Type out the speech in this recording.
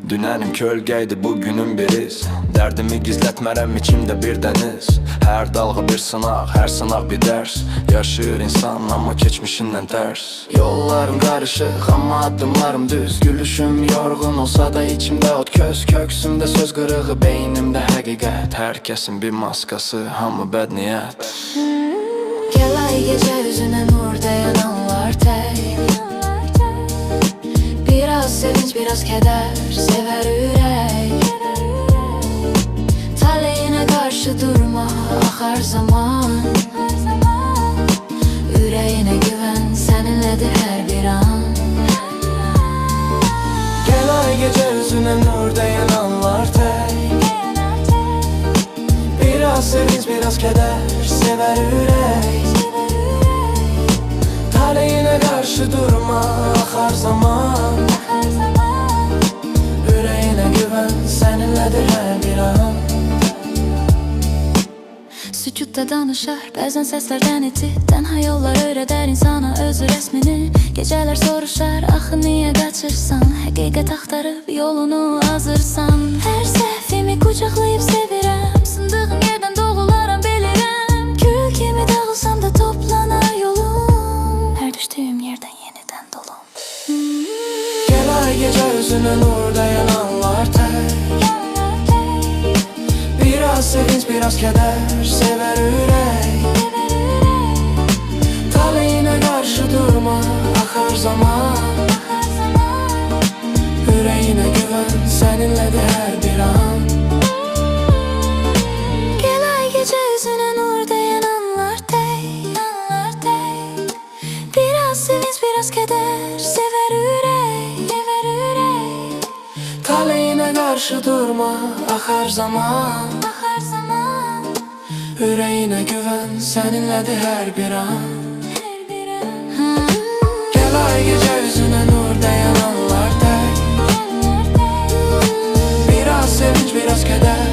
Dünənin kölgəydi, bugünün bir iz. Dərdimi gizlətmərəm içimdə bir dəniz. Hər dalğa bir sınaq, hər sınaq bir dərs. Yaşayır insan amma keçmişindən tərs. Yollarım qarışıq amma addımlarım düz. Gülüşüm yorğun olsa da içimdə ot köz. Köksümdə söz qırığı, beynimdə həqiqət. Hər kəsin bir maskası, hamı bədniyyət. Gəl ay gecə üzünə nur dayan anlar tək. Biraz sevinç, biraz keder, sever ürək. Taleyine karşı durma, akar zaman. Yüreğine güven, seninledir her bir an. Gel ay gece yüzüne nur dayan anlar tek. Biraz sevinç, biraz keder, sever yürek. Taleyine karşı durma, akar zaman. Yüreğine güven, seninledir her bir an. Sükutta danışar, bəzən səslərdən iti. Tənha yollar öyrədər insana öz resmini. Gecələr soruşar, axı niyə qaçırsan? Həqiqət axtarıb yolunu azırsan. Hər səhvimi qucaqlayıb sevirəm. Sındığım yerdən doğularam bilirəm. Gül kimi dağılsam da toplanar yolum. Hər düşdüyüm yerdən yenidən dolum. Gel ay gece yüzüne nur dayan anlar tek. Biraz sevinç, biraz keder, sever yürek. Taleyine karşı durma, akar zaman. Yüreğine güven, seninledir her bir an. Gel ay gece yüzüne nur dayan anlar tek. Biraz sevinç, biraz keder, sever yürek. Taleyine karşı durma, akar zaman. Yüreğine güven, seninledir her bir an. Gel ay gece yüzüne nur dayan anlar tek. Biraz sevinç, biraz keder,